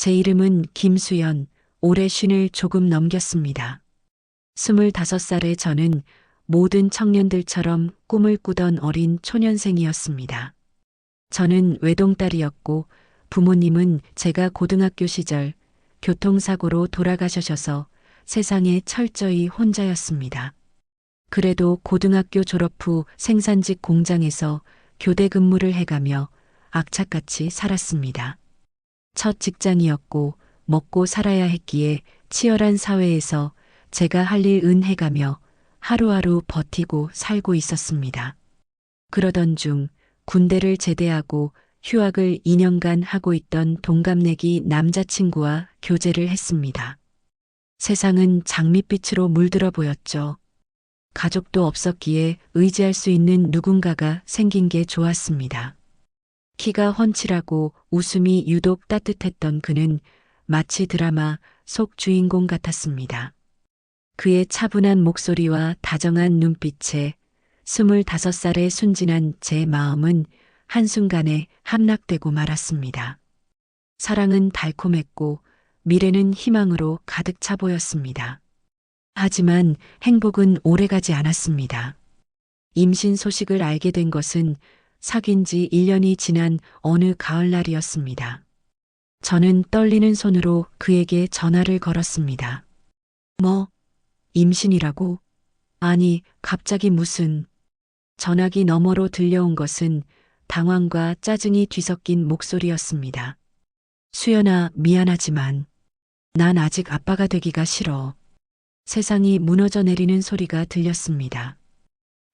제 이름은 김수연, 올해 쉰을 조금 넘겼습니다. 25살의 저는 모든 청년들처럼 꿈을 꾸던 어린 초년생이었습니다. 저는 외동딸이었고 부모님은 제가 고등학교 시절 교통사고로 돌아가셔서 세상에 철저히 혼자였습니다. 그래도 고등학교 졸업 후 생산직 공장에서 교대 근무를 해가며 악착같이 살았습니다. 첫 직장이었고 먹고 살아야 했기에 치열한 사회에서 제가 할 일 은해가며 하루하루 버티고 살고 있었습니다. 그러던 중 군대를 제대하고 휴학을 2년간 하고 있던 동갑내기 남자친구와 교제를 했습니다. 세상은 장밋빛으로 물들어 보였죠. 가족도 없었기에 의지할 수 있는 누군가가 생긴 게 좋았습니다. 키가 훤칠하고 웃음이 유독 따뜻했던 그는 마치 드라마 속 주인공 같았습니다. 그의 차분한 목소리와 다정한 눈빛에 25살의 순진한 제 마음은 한순간에 함락되고 말았습니다. 사랑은 달콤했고 미래는 희망으로 가득 차 보였습니다. 하지만 행복은 오래가지 않았습니다. 임신 소식을 알게 된 것은 사귄 지 1년이 지난 어느 가을날이었습니다. 저는 떨리는 손으로 그에게 전화를 걸었습니다. 뭐, 임신이라고? 아니, 갑자기 무슨. 전화기 너머로 들려온 것은 당황과 짜증이 뒤섞인 목소리였습니다. 수연아, 미안하지만 난 아직 아빠가 되기가 싫어. 세상이 무너져 내리는 소리가 들렸습니다.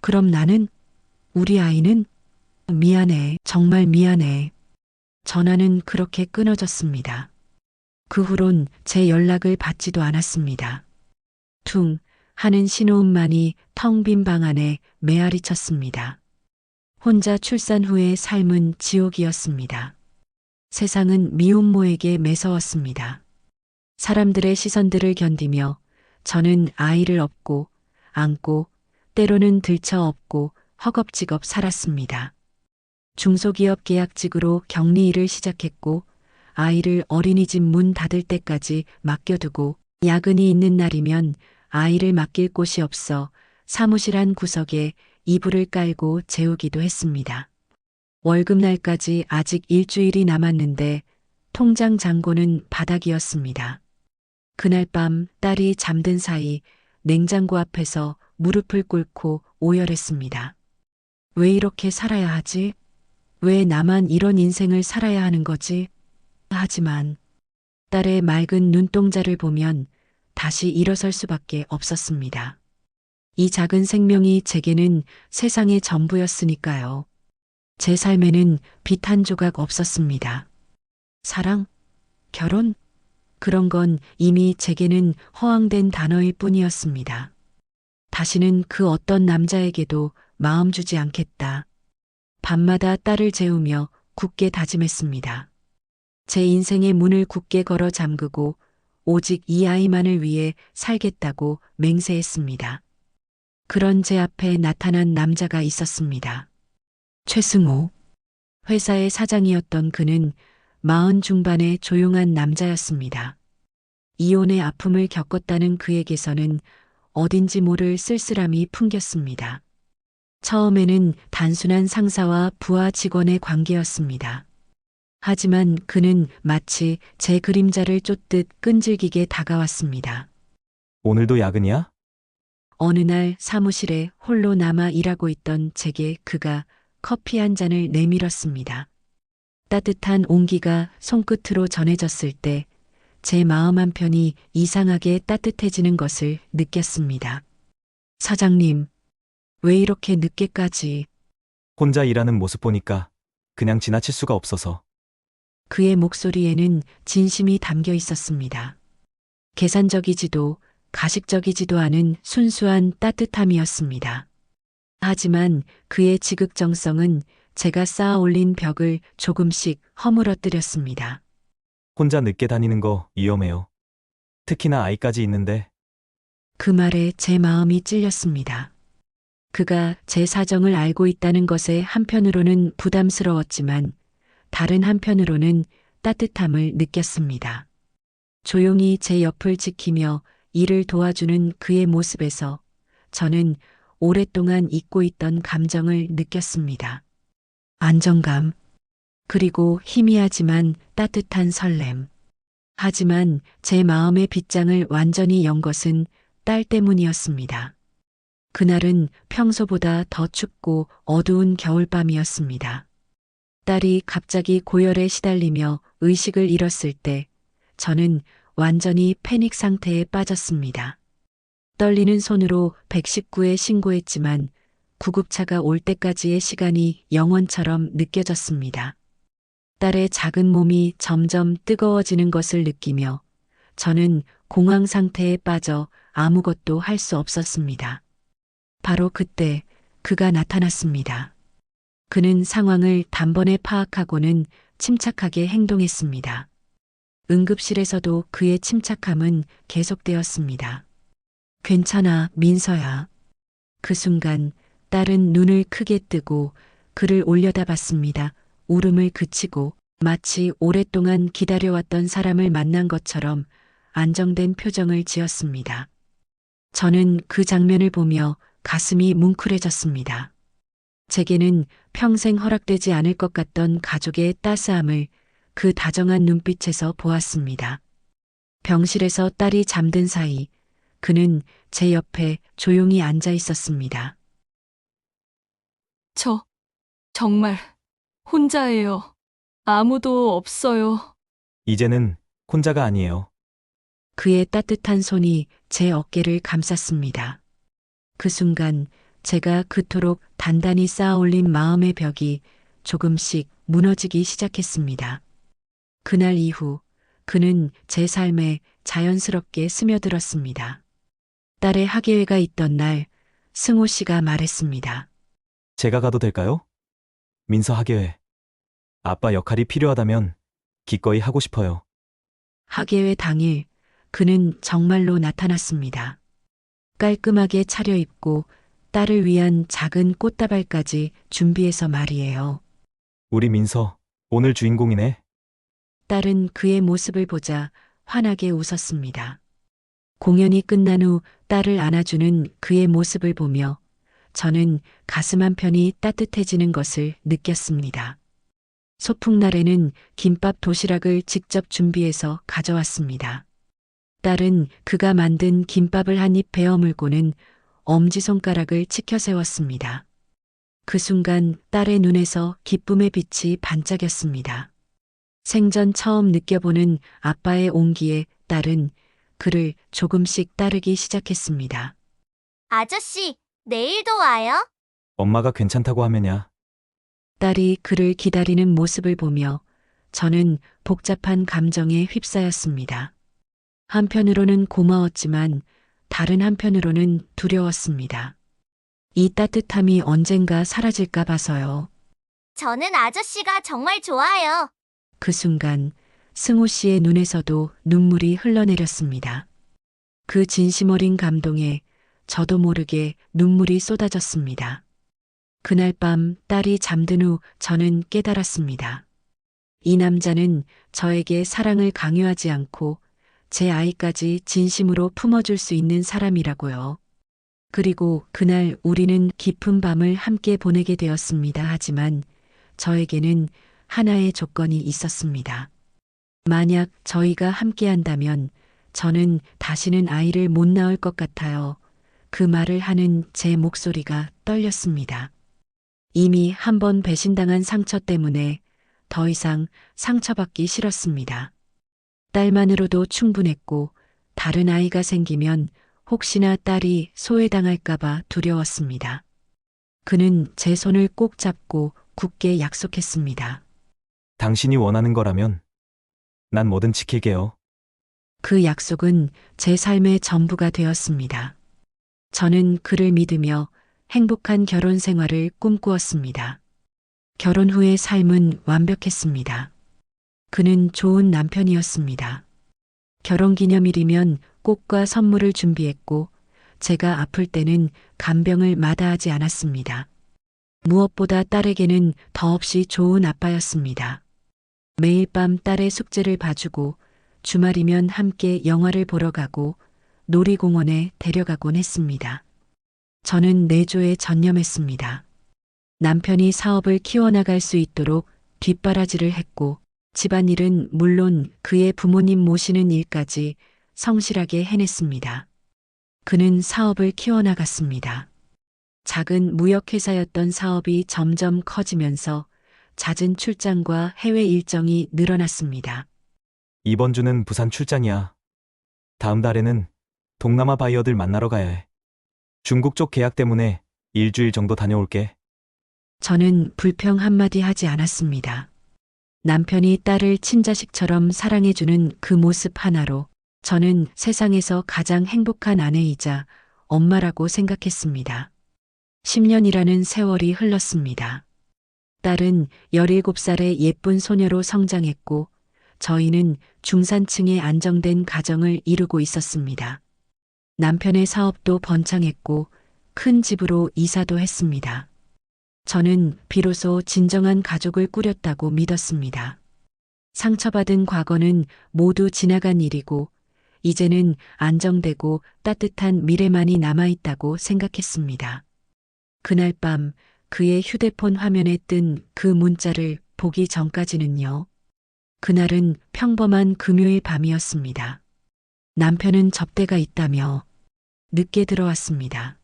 그럼 나는? 우리 아이는? 미안해, 정말 미안해. 전화는 그렇게 끊어졌습니다. 그 후론 제 연락을 받지도 않았습니다. 퉁 하는 신호음만이 텅 빈 방 안에 메아리 쳤습니다. 혼자 출산 후의 삶은 지옥이었습니다. 세상은 미혼모에게 매서웠습니다. 사람들의 시선들을 견디며 저는 아이를 업고 안고 때로는 들쳐 업고 허겁지겁 살았습니다. 중소기업 계약직으로 격리 일을 시작했고 아이를 어린이집 문 닫을 때까지 맡겨두고 야근이 있는 날이면 아이를 맡길 곳이 없어 사무실 한 구석에 이불을 깔고 재우기도 했습니다. 월급날까지 아직 일주일이 남았는데 통장 잔고는 바닥이었습니다. 그날 밤 딸이 잠든 사이 냉장고 앞에서 무릎을 꿇고 오열했습니다. 왜 이렇게 살아야 하지? 왜 나만 이런 인생을 살아야 하는 거지? 하지만 딸의 맑은 눈동자를 보면 다시 일어설 수밖에 없었습니다. 이 작은 생명이 제게는 세상의 전부였으니까요. 제 삶에는 빛 한 조각 없었습니다. 사랑? 결혼? 그런 건 이미 제게는 허황된 단어일 뿐이었습니다. 다시는 그 어떤 남자에게도 마음 주지 않겠다. 밤마다 딸을 재우며 굳게 다짐했습니다. 제 인생의 문을 굳게 걸어 잠그고 오직 이 아이만을 위해 살겠다고 맹세했습니다. 그런 제 앞에 나타난 남자가 있었습니다. 최승호. 회사의 사장이었던 그는 40 중반의 조용한 남자였습니다. 이혼의 아픔을 겪었다는 그에게서는 어딘지 모를 쓸쓸함이 풍겼습니다. 처음에는 단순한 상사와 부하 직원의 관계였습니다. 하지만 그는 마치 제 그림자를 쫓듯 끈질기게 다가왔습니다. 오늘도 야근이야? 어느 날 사무실에 홀로 남아 일하고 있던 제게 그가 커피 한 잔을 내밀었습니다. 따뜻한 온기가 손끝으로 전해졌을 때 제 마음 한편이 이상하게 따뜻해지는 것을 느꼈습니다. 사장님, 왜 이렇게 늦게까지? 혼자 일하는 모습 보니까 그냥 지나칠 수가 없어서. 그의 목소리에는 진심이 담겨 있었습니다. 계산적이지도 가식적이지도 않은 순수한 따뜻함이었습니다. 하지만 그의 지극정성은 제가 쌓아 올린 벽을 조금씩 허물어뜨렸습니다. 혼자 늦게 다니는 거 위험해요. 특히나 아이까지 있는데. 그 말에 제 마음이 찔렸습니다. 그가 제 사정을 알고 있다는 것에 한편으로는 부담스러웠지만 다른 한편으로는 따뜻함을 느꼈습니다. 조용히 제 옆을 지키며 일을 도와주는 그의 모습에서 저는 오랫동안 잊고 있던 감정을 느꼈습니다. 안정감, 그리고 희미하지만 따뜻한 설렘. 하지만 제 마음의 빗장을 완전히 연 것은 딸 때문이었습니다. 그날은 평소보다 더 춥고 어두운 겨울밤이었습니다. 딸이 갑자기 고열에 시달리며 의식을 잃었을 때 저는 완전히 패닉 상태에 빠졌습니다. 떨리는 손으로 119에 신고했지만 구급차가 올 때까지의 시간이 영원처럼 느껴졌습니다. 딸의 작은 몸이 점점 뜨거워지는 것을 느끼며 저는 공황 상태에 빠져 아무것도 할 수 없었습니다. 바로 그때 그가 나타났습니다. 그는 상황을 단번에 파악하고는 침착하게 행동했습니다. 응급실에서도 그의 침착함은 계속되었습니다. 괜찮아, 민서야. 그 순간 딸은 눈을 크게 뜨고 그를 올려다봤습니다. 울음을 그치고 마치 오랫동안 기다려왔던 사람을 만난 것처럼 안정된 표정을 지었습니다. 저는 그 장면을 보며 가슴이 뭉클해졌습니다. 제게는 평생 허락되지 않을 것 같던 가족의 따스함을 그 다정한 눈빛에서 보았습니다. 병실에서 딸이 잠든 사이 그는 제 옆에 조용히 앉아 있었습니다. 저 정말 혼자예요. 아무도 없어요. 이제는 혼자가 아니에요. 그의 따뜻한 손이 제 어깨를 감쌌습니다. 그 순간 제가 그토록 단단히 쌓아 올린 마음의 벽이 조금씩 무너지기 시작했습니다. 그날 이후 그는 제 삶에 자연스럽게 스며들었습니다. 딸의 학예회가 있던 날 승호 씨가 말했습니다. 제가 가도 될까요? 민서 학예회. 아빠 역할이 필요하다면 기꺼이 하고 싶어요. 학예회 당일 그는 정말로 나타났습니다. 깔끔하게 차려입고 딸을 위한 작은 꽃다발까지 준비해서 말이에요. 우리 민서, 오늘 주인공이네. 딸은 그의 모습을 보자 환하게 웃었습니다. 공연이 끝난 후 딸을 안아주는 그의 모습을 보며 저는 가슴 한편이 따뜻해지는 것을 느꼈습니다. 소풍날에는 김밥 도시락을 직접 준비해서 가져왔습니다. 딸은 그가 만든 김밥을 한 입 베어 물고는 엄지손가락을 치켜 세웠습니다. 그 순간 딸의 눈에서 기쁨의 빛이 반짝였습니다. 생전 처음 느껴보는 아빠의 온기에 딸은 그를 조금씩 따르기 시작했습니다. 아저씨, 내일도 와요? 엄마가 괜찮다고 하면야. 딸이 그를 기다리는 모습을 보며 저는 복잡한 감정에 휩싸였습니다. 한편으로는 고마웠지만 다른 한편으로는 두려웠습니다. 이 따뜻함이 언젠가 사라질까 봐서요. 저는 아저씨가 정말 좋아요. 그 순간 승호 씨의 눈에서도 눈물이 흘러내렸습니다. 그 진심 어린 감동에 저도 모르게 눈물이 쏟아졌습니다. 그날 밤 딸이 잠든 후 저는 깨달았습니다. 이 남자는 저에게 사랑을 강요하지 않고 제 아이까지 진심으로 품어줄 수 있는 사람이라고요. 그리고 그날 우리는 깊은 밤을 함께 보내게 되었습니다. 하지만 저에게는 하나의 조건이 있었습니다. 만약 저희가 함께 한다면 저는 다시는 아이를 못 낳을 것 같아요. 그 말을 하는 제 목소리가 떨렸습니다. 이미 한 번 배신당한 상처 때문에 더 이상 상처받기 싫었습니다. 딸만으로도 충분했고 다른 아이가 생기면 혹시나 딸이 소외당할까봐 두려웠습니다. 그는 제 손을 꼭 잡고 굳게 약속했습니다. 당신이 원하는 거라면 난 뭐든 지킬게요. 그 약속은 제 삶의 전부가 되었습니다. 저는 그를 믿으며 행복한 결혼 생활을 꿈꾸었습니다. 결혼 후의 삶은 완벽했습니다. 그는 좋은 남편이었습니다. 결혼 기념일이면 꽃과 선물을 준비했고 제가 아플 때는 간병을 마다하지 않았습니다. 무엇보다 딸에게는 더없이 좋은 아빠였습니다. 매일 밤 딸의 숙제를 봐주고 주말이면 함께 영화를 보러 가고 놀이공원에 데려가곤 했습니다. 저는 내조에 전념했습니다. 남편이 사업을 키워나갈 수 있도록 뒷바라지를 했고 집안일은 물론 그의 부모님 모시는 일까지 성실하게 해냈습니다. 그는 사업을 키워나갔습니다. 작은 무역회사였던 사업이 점점 커지면서 잦은 출장과 해외 일정이 늘어났습니다. 이번 주는 부산 출장이야. 다음 달에는 동남아 바이어들 만나러 가야 해. 중국 쪽 계약 때문에 일주일 정도 다녀올게. 저는 불평 한마디 하지 않았습니다. 남편이 딸을 친자식처럼 사랑해주는 그 모습 하나로 저는 세상에서 가장 행복한 아내이자 엄마라고 생각했습니다. 10년이라는 세월이 흘렀습니다. 딸은 17살의 예쁜 소녀로 성장했고 저희는 중산층의 안정된 가정을 이루고 있었습니다. 남편의 사업도 번창했고 큰 집으로 이사도 했습니다. 저는 비로소 진정한 가족을 꾸렸다고 믿었습니다. 상처받은 과거는 모두 지나간 일이고 이제는 안정되고 따뜻한 미래만이 남아있다고 생각했습니다. 그날 밤 그의 휴대폰 화면에 뜬 그 문자를 보기 전까지는요. 그날은 평범한 금요일 밤이었습니다. 남편은 접대가 있다며 늦게 들어왔습니다.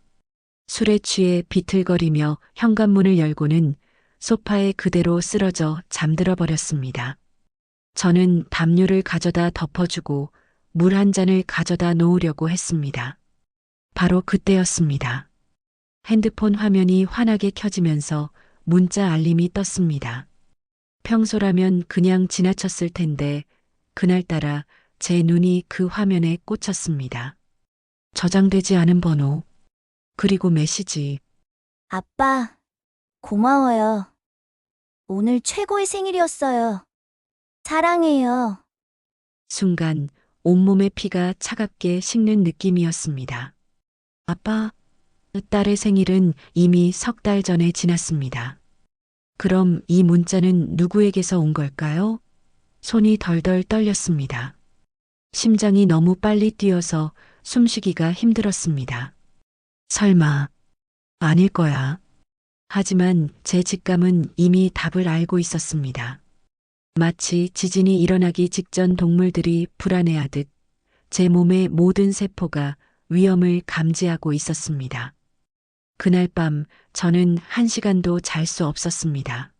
술에 취해 비틀거리며 현관문을 열고는 소파에 그대로 쓰러져 잠들어 버렸습니다. 저는 담요를 가져다 덮어주고 물 한 잔을 가져다 놓으려고 했습니다. 바로 그때였습니다. 핸드폰 화면이 환하게 켜지면서 문자 알림이 떴습니다. 평소라면 그냥 지나쳤을 텐데 그날따라 제 눈이 그 화면에 꽂혔습니다. 저장되지 않은 번호, 그리고 메시지. 아빠, 고마워요. 오늘 최고의 생일이었어요. 사랑해요. 순간 온몸의 피가 차갑게 식는 느낌이었습니다. 아빠, 딸의 생일은 이미 석 달 전에 지났습니다. 그럼 이 문자는 누구에게서 온 걸까요? 손이 덜덜 떨렸습니다. 심장이 너무 빨리 뛰어서 숨쉬기가 힘들었습니다. 설마, 아닐 거야. 하지만 제 직감은 이미 답을 알고 있었습니다. 마치 지진이 일어나기 직전 동물들이 불안해하듯 제 몸의 모든 세포가 위험을 감지하고 있었습니다. 그날 밤 저는 1시간도 잘 수 없었습니다.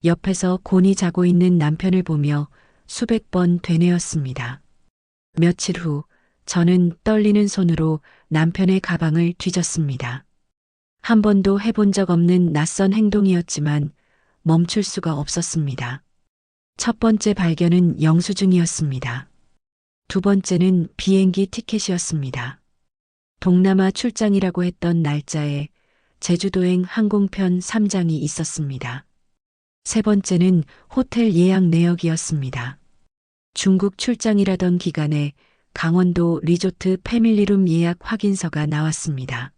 옆에서 곤히 자고 있는 남편을 보며 수백 번 되뇌었습니다. 며칠 후 저는 떨리는 손으로 남편의 가방을 뒤졌습니다. 한 번도 해본 적 없는 낯선 행동이었지만 멈출 수가 없었습니다. 첫 번째 발견은 영수증이었습니다. 두 번째는 비행기 티켓이었습니다. 동남아 출장이라고 했던 날짜에 제주도행 항공편 3장이 있었습니다. 세 번째는 호텔 예약 내역이었습니다. 중국 출장이라던 기간에 강원도 리조트 패밀리룸 예약 확인서가 나왔습니다.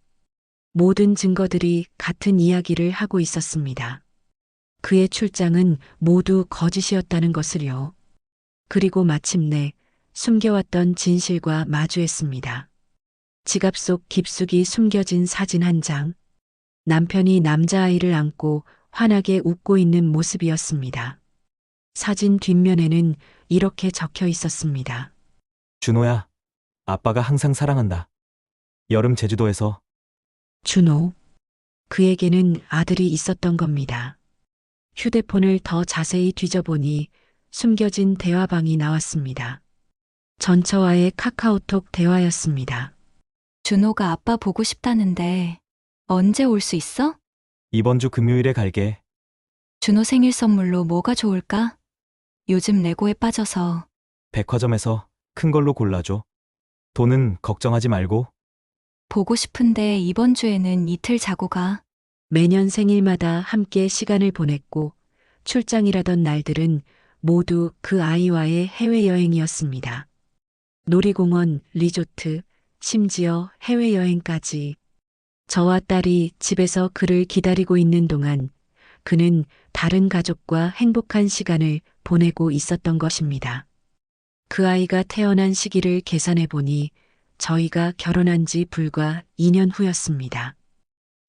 모든 증거들이 같은 이야기를 하고 있었습니다. 그의 출장은 모두 거짓이었다는 것을요. 그리고 마침내 숨겨왔던 진실과 마주했습니다. 지갑 속 깊숙이 숨겨진 사진 한 장. 남편이 남자아이를 안고 환하게 웃고 있는 모습이었습니다. 사진 뒷면에는 이렇게 적혀 있었습니다. 준호야, 아빠가 항상 사랑한다. 여름 제주도에서. 준호. 그에게는 아들이 있었던 겁니다. 휴대폰을 더 자세히 뒤져보니 숨겨진 대화방이 나왔습니다. 전처와의 카카오톡 대화였습니다. 준호가 아빠 보고 싶다는데 언제 올 수 있어? 이번 주 금요일에 갈게. 준호 생일 선물로 뭐가 좋을까? 요즘 레고에 빠져서. 백화점에서 큰 걸로 골라줘. 돈은 걱정하지 말고. 보고 싶은데 이번 주에는 이틀 자고 가. 매년 생일마다 함께 시간을 보냈고 출장이라던 날들은 모두 그 아이와의 해외여행이었습니다. 놀이공원, 리조트, 심지어 해외여행까지. 저와 딸이 집에서 그를 기다리고 있는 동안 그는 다른 가족과 행복한 시간을 보내고 있었던 것입니다. 그 아이가 태어난 시기를 계산해 보니 저희가 결혼한 지 불과 2년 후였습니다.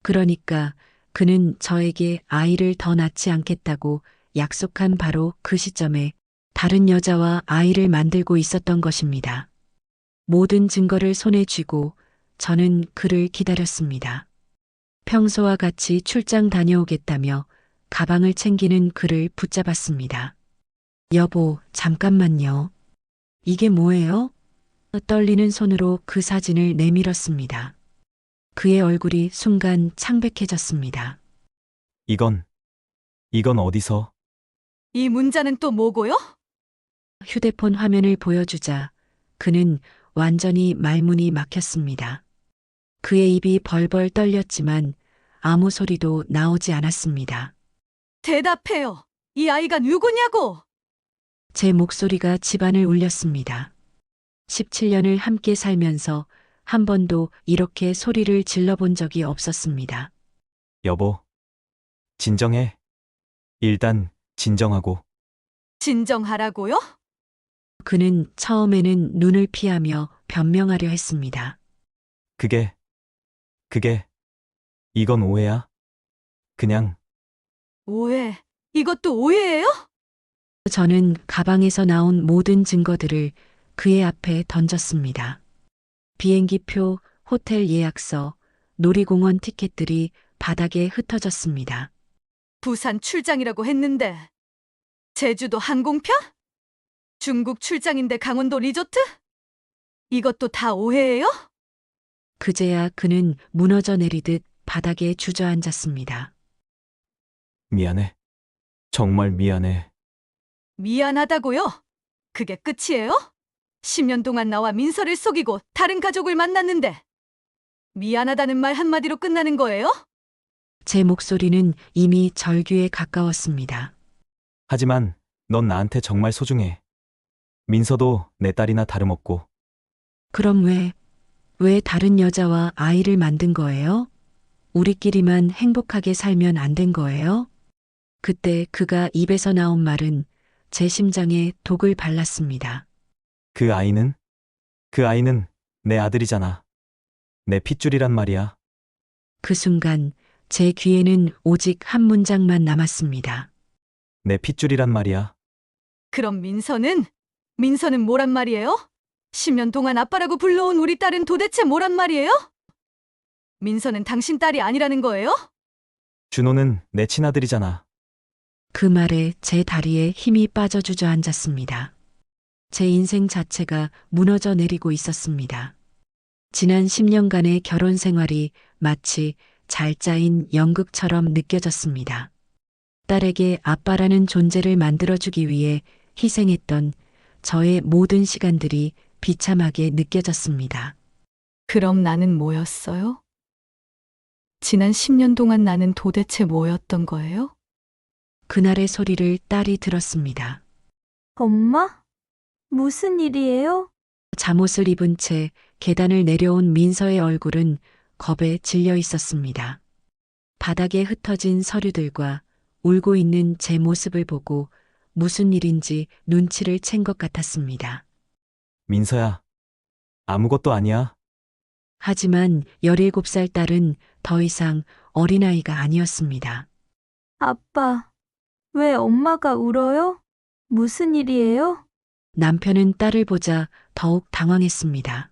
그러니까 그는 저에게 아이를 더 낳지 않겠다고 약속한 바로 그 시점에 다른 여자와 아이를 만들고 있었던 것입니다. 모든 증거를 손에 쥐고 저는 그를 기다렸습니다. 평소와 같이 출장 다녀오겠다며 가방을 챙기는 그를 붙잡았습니다. 여보, 잠깐만요. 이게 뭐예요? 떨리는 손으로 그 사진을 내밀었습니다. 그의 얼굴이 순간 창백해졌습니다. 이건 어디서? 이 문자는 또 뭐고요? 휴대폰 화면을 보여주자 그는 완전히 말문이 막혔습니다. 그의 입이 벌벌 떨렸지만 아무 소리도 나오지 않았습니다. 대답해요. 이 아이가 누구냐고! 제 목소리가 집안을 울렸습니다. 17년을 함께 살면서 한 번도 이렇게 소리를 질러본 적이 없었습니다. 여보. 진정해. 일단 진정하고. 진정하라고요? 그는 처음에는 눈을 피하며 변명하려 했습니다. 그게 이건 오해야? 그냥 오해. 이것도 오해예요? 저는 가방에서 나온 모든 증거들을 그의 앞에 던졌습니다. 비행기표, 호텔 예약서, 놀이공원 티켓들이 바닥에 흩어졌습니다. 부산 출장이라고 했는데 제주도 항공편? 중국 출장인데 강원도 리조트? 이것도 다 오해예요? 그제야 그는 무너져 내리듯 바닥에 주저앉았습니다. 미안해. 정말 미안해. 미안하다고요? 그게 끝이에요? 10년 동안 나와 민서를 속이고 다른 가족을 만났는데 미안하다는 말 한마디로 끝나는 거예요? 제 목소리는 이미 절규에 가까웠습니다. 하지만 넌 나한테 정말 소중해. 민서도 내 딸이나 다름없고. 그럼 왜 다른 여자와 아이를 만든 거예요? 우리끼리만 행복하게 살면 안 된 거예요? 그때 그가 입에서 나온 말은 제 심장에 독을 발랐습니다. 그 아이는 내 아들이잖아. 내 핏줄이란 말이야. 그 순간 제 귀에는 오직 한 문장만 남았습니다. 내 핏줄이란 말이야. 그럼 민서는 뭐란 말이에요? 10년 동안 아빠라고 불러온 우리 딸은 도대체 뭐란 말이에요? 민서는 당신 딸이 아니라는 거예요? 준호는 내 친아들이잖아. 그 말에 제 다리에 힘이 빠져 주저앉았습니다. 제 인생 자체가 무너져 내리고 있었습니다. 지난 10년간의 결혼 생활이 마치 잘 짜인 연극처럼 느껴졌습니다. 딸에게 아빠라는 존재를 만들어주기 위해 희생했던 저의 모든 시간들이 비참하게 느껴졌습니다. 그럼 나는 뭐였어요? 지난 10년 동안 나는 도대체 뭐였던 거예요? 그날의 소리를 딸이 들었습니다. 엄마? 무슨 일이에요? 잠옷을 입은 채 계단을 내려온 민서의 얼굴은 겁에 질려 있었습니다. 바닥에 흩어진 서류들과 울고 있는 제 모습을 보고 무슨 일인지 눈치를 챈 것 같았습니다. 민서야. 아무것도 아니야. 하지만 17살 딸은 더 이상 어린아이가 아니었습니다. 아빠, 왜 엄마가 울어요? 무슨 일이에요? 남편은 딸을 보자 더욱 당황했습니다.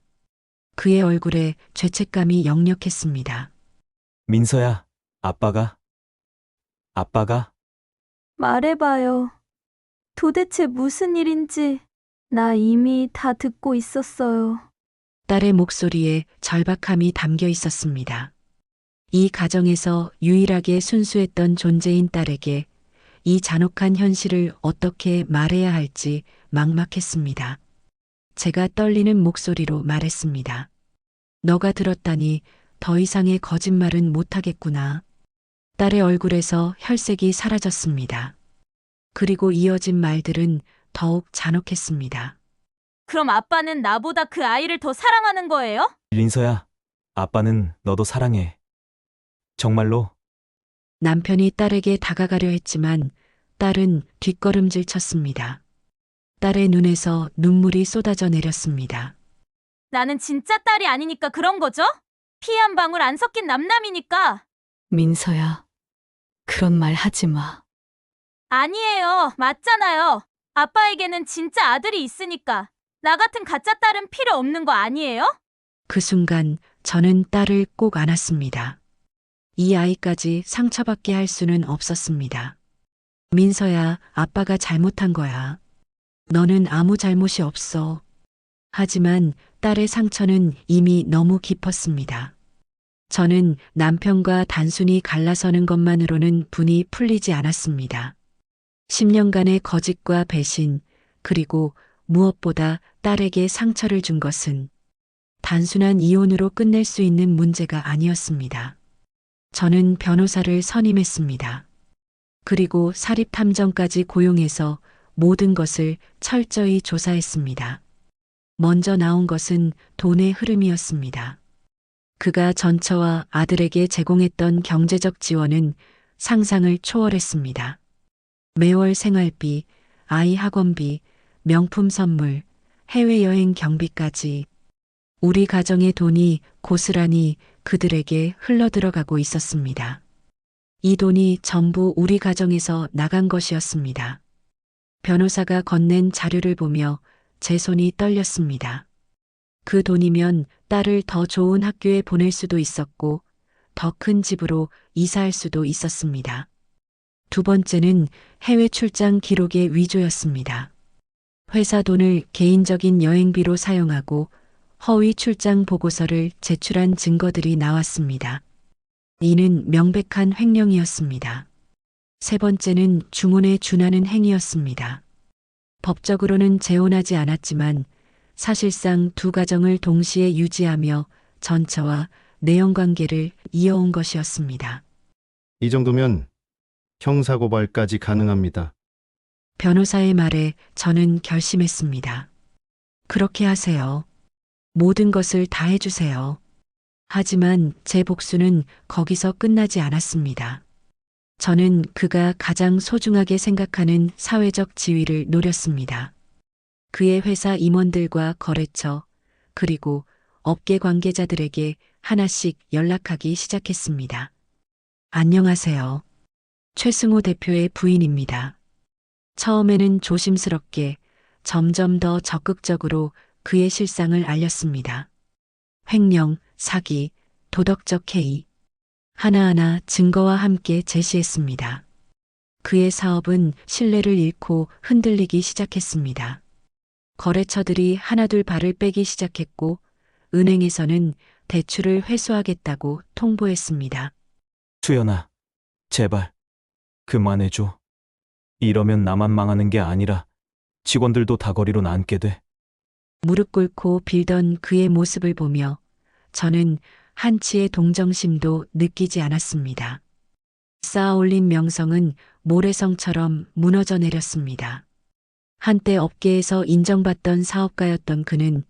그의 얼굴에 죄책감이 역력했습니다. 민서야. 아빠가 말해봐요. 도대체 무슨 일인지 나 이미 다 듣고 있었어요. 딸의 목소리에 절박함이 담겨 있었습니다. 이 가정에서 유일하게 순수했던 존재인 딸에게 이 잔혹한 현실을 어떻게 말해야 할지 막막했습니다. 제가 떨리는 목소리로 말했습니다. 너가 들었다니 더 이상의 거짓말은 못하겠구나. 딸의 얼굴에서 혈색이 사라졌습니다. 그리고 이어진 말들은 더욱 잔혹했습니다. 그럼 아빠는 나보다 그 아이를 더 사랑하는 거예요? 민서야. 아빠는 너도 사랑해. 정말로 남편이 딸에게 다가가려 했지만 딸은 뒷걸음질 쳤습니다. 딸의 눈에서 눈물이 쏟아져 내렸습니다. 나는 진짜 딸이 아니니까 그런 거죠? 피 한 방울 안 섞인 남남이니까. 민서야, 그런 말 하지 마. 아니에요. 맞잖아요. 아빠에게는 진짜 아들이 있으니까. 나 같은 가짜 딸은 필요 없는 거 아니에요? 그 순간 저는 딸을 꼭 안았습니다. 이 아이까지 상처받게 할 수는 없었습니다. 민서야, 아빠가 잘못한 거야. 너는 아무 잘못이 없어. 하지만 딸의 상처는 이미 너무 깊었습니다. 저는 남편과 단순히 갈라서는 것만으로는 분이 풀리지 않았습니다. 10년간의 거짓과 배신, 그리고 무엇보다 딸에게 상처를 준 것은 단순한 이혼으로 끝낼 수 있는 문제가 아니었습니다. 저는 변호사를 선임했습니다. 그리고 사립탐정까지 고용해서 모든 것을 철저히 조사했습니다. 먼저 나온 것은 돈의 흐름이었습니다. 그가 전처와 아들에게 제공했던 경제적 지원은 상상을 초월했습니다. 매월 생활비, 아이 학원비, 명품 선물, 해외여행 경비까지 우리 가정의 돈이 고스란히 그들에게 흘러들어가고 있었습니다. 이 돈이 전부 우리 가정에서 나간 것이었습니다. 변호사가 건넨 자료를 보며 제 손이 떨렸습니다. 그 돈이면 딸을 더 좋은 학교에 보낼 수도 있었고 더 큰 집으로 이사할 수도 있었습니다. 두 번째는 해외 출장 기록의 위조였습니다. 회사 돈을 개인적인 여행비로 사용하고 허위 출장 보고서를 제출한 증거들이 나왔습니다. 이는 명백한 횡령이었습니다. 세 번째는 주문에 준하는 행위였습니다. 법적으로는 재혼하지 않았지만 사실상 두 가정을 동시에 유지하며 전처와 내연관계를 이어온 것이었습니다. 이 정도면 형사고발까지 가능합니다. 변호사의 말에 저는 결심했습니다. 그렇게 하세요. 모든 것을 다 해주세요. 하지만 제 복수는 거기서 끝나지 않았습니다. 저는 그가 가장 소중하게 생각하는 사회적 지위를 노렸습니다. 그의 회사 임원들과 거래처, 그리고 업계 관계자들에게 하나씩 연락하기 시작했습니다. 안녕하세요. 최승호 대표의 부인입니다. 처음에는 조심스럽게 점점 더 적극적으로 그의 실상을 알렸습니다. 횡령, 사기, 도덕적 해이. 하나하나 증거와 함께 제시했습니다. 그의 사업은 신뢰를 잃고 흔들리기 시작했습니다. 거래처들이 하나둘 발을 빼기 시작했고 은행에서는 대출을 회수하겠다고 통보했습니다. 수연아, 제발 그만해줘. 이러면 나만 망하는 게 아니라 직원들도 다 거리로 나앉게 돼. 무릎 꿇고 빌던 그의 모습을 보며 저는 한치의 동정심도 느끼지 않았습니다. 쌓아올린 명성은 모래성처럼 무너져 내렸습니다. 한때 업계에서 인정받던 사업가였던 그는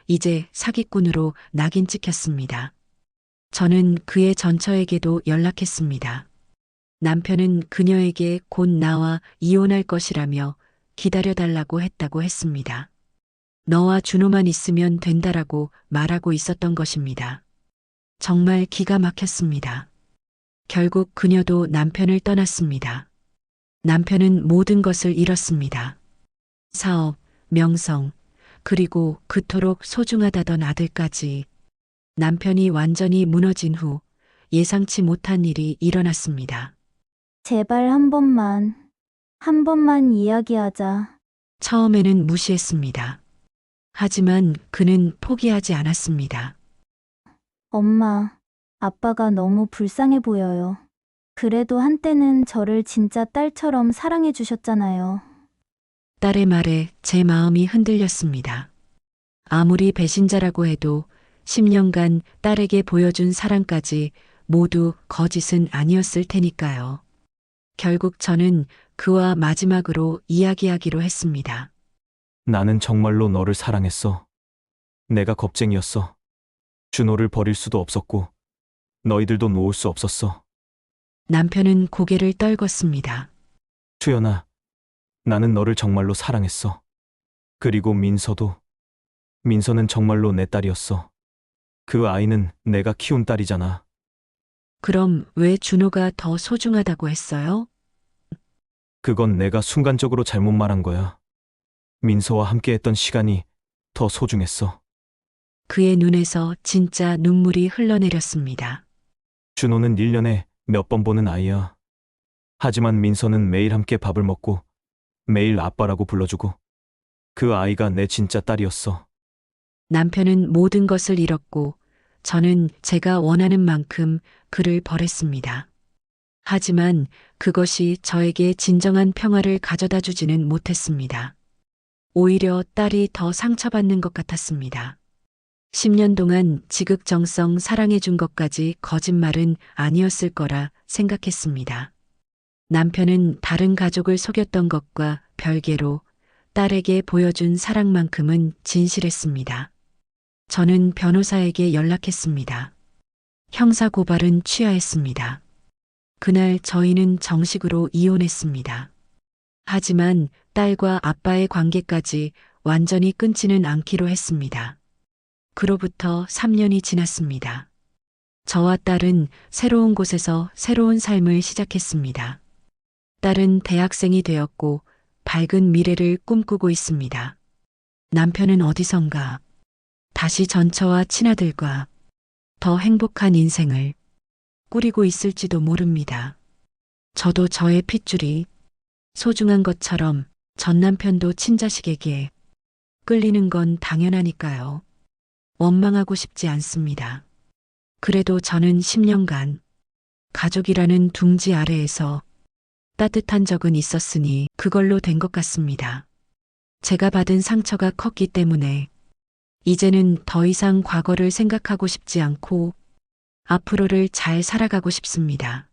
이제 사기꾼으로 낙인 찍혔습니다. 저는 그의 전처에게도 연락했습니다. 남편은 그녀에게 곧 나와 이혼할 것이라며 기다려달라고 했다고 했습니다. 너와 준호만 있으면 된다라고 말하고 있었던 것입니다. 정말 기가 막혔습니다. 결국 그녀도 남편을 떠났습니다. 남편은 모든 것을 잃었습니다. 사업, 명성, 그리고 그토록 소중하다던 아들까지. 남편이 완전히 무너진 후 예상치 못한 일이 일어났습니다. 제발 한 번만 이야기하자. 처음에는 무시했습니다. 하지만 그는 포기하지 않았습니다. 엄마, 아빠가 너무 불쌍해 보여요. 그래도 한때는 저를 진짜 딸처럼 사랑해 주셨잖아요. 딸의 말에 제 마음이 흔들렸습니다. 아무리 배신자라고 해도 10년간 딸에게 보여준 사랑까지 모두 거짓은 아니었을 테니까요. 결국 저는 그와 마지막으로 이야기하기로 했습니다. 나는 정말로 너를 사랑했어. 내가 겁쟁이였어. 준호를 버릴 수도 없었고 너희들도 놓을 수 없었어. 남편은 고개를 떨궜습니다. 수연아, 나는 너를 정말로 사랑했어. 그리고 민서도. 민서는 정말로 내 딸이었어. 그 아이는 내가 키운 딸이잖아. 그럼 왜 준호가 더 소중하다고 했어요? 그건 내가 순간적으로 잘못 말한 거야. 민서와 함께했던 시간이 더 소중했어. 그의 눈에서 진짜 눈물이 흘러내렸습니다. 준호는 1년에 몇 번 보는 아이야. 하지만 민서는 매일 함께 밥을 먹고 매일 아빠라고 불러주고 그 아이가 내 진짜 딸이었어. 남편은 모든 것을 잃었고 저는 제가 원하는 만큼 그를 벌했습니다. 하지만 그것이 저에게 진정한 평화를 가져다 주지는 못했습니다. 오히려 딸이 더 상처받는 것 같았습니다. 10년 동안 지극정성 사랑해준 것까지 거짓말은 아니었을 거라 생각했습니다. 남편은 다른 가족을 속였던 것과 별개로 딸에게 보여준 사랑만큼은 진실했습니다. 저는 변호사에게 연락했습니다. 형사고발은 취하했습니다. 그날 저희는 정식으로 이혼했습니다. 하지만 딸과 아빠의 관계까지 완전히 끊지는 않기로 했습니다. 그로부터 3년이 지났습니다. 저와 딸은 새로운 곳에서 새로운 삶을 시작했습니다. 딸은 대학생이 되었고 밝은 미래를 꿈꾸고 있습니다. 남편은 어디선가 다시 전처와 친아들과 더 행복한 인생을 꾸리고 있을지도 모릅니다. 저도 저의 핏줄이 소중한 것처럼 전 남편도 친자식에게 끌리는 건 당연하니까요. 원망하고 싶지 않습니다. 그래도 저는 10년간 가족이라는 둥지 아래에서 따뜻한 적은 있었으니 그걸로 된 것 같습니다. 제가 받은 상처가 컸기 때문에 이제는 더 이상 과거를 생각하고 싶지 않고 앞으로를 잘 살아가고 싶습니다.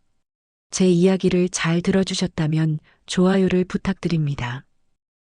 제 이야기를 잘 들어주셨다면 좋아요를 부탁드립니다.